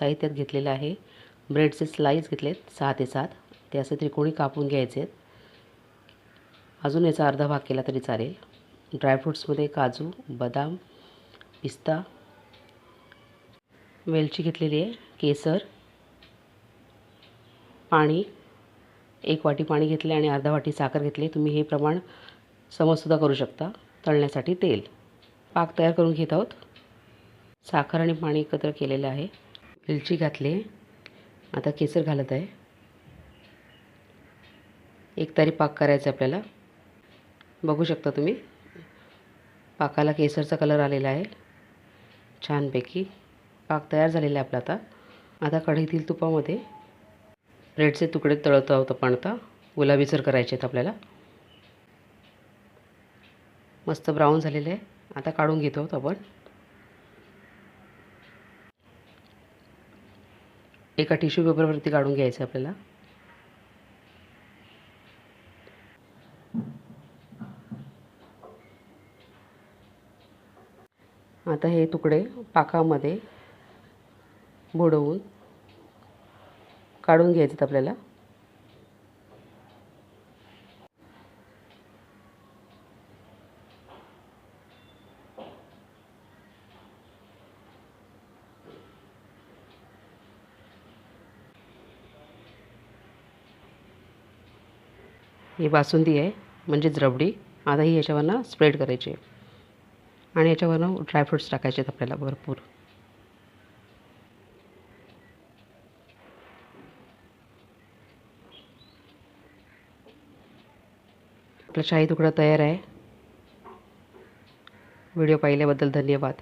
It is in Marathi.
साहित्यात घेतलेलं आहे. ब्रेडचे स्लाइस घेतलेत 6 ते 7, ते असे त्रिकोणी कापून घ्यायचे आहेत. अजून याचा अर्धा भाग केला तरी चालेल. ड्रायफ्रूट्समध्ये काजू, बदाम, पिस्ता, वेलची घेतलेली आहे, केसर, पाणी, 1 वाटी पाणी घेतले आणि अर्धा वाटी साखर घेतली. तुम्ही हे प्रमाण समजसुद्धा करू शकता. तळण्यासाठी तेल. पाक तयार करून घेत आहोत. साखर आणि पाणी एकत्र केलेलं आहे. वेलची घातली. आता केसर घालत आहे. एकतारी पाक करायचा आपल्याला. बघू शकता तुम्ही, पाकाला केसरचा कलर आलेला आहे. छानपैकी पाक तयार झालेला आहे आपला. आता कढईतील तुपामध्ये ब्रेडचे तुकडे तळत आहोत आपण. आता गुलाबीसर करायचे आहेत आपल्याला. मस्त ब्राऊन झालेले आहे. आता काढून घेतो आहोत आपण. एका टिश्यू पेपरवरती काढून घ्यायचं आपल्याला. आता हे तुकडे पाकामध्ये बुडवून काढून घ्यायचे आहेत आपल्याला. ही बासुंदी आहे, म्हणजेच रबडी. आता ही याच्यावरनं स्प्रेड करायची आहे आणि याच्यावरनं ड्रायफ्रूट्स टाकायचे आहेत आपल्याला भरपूर. आपला शाही तुकडा तयार आहे. व्हिडिओ पाहिल्याबद्दल धन्यवाद.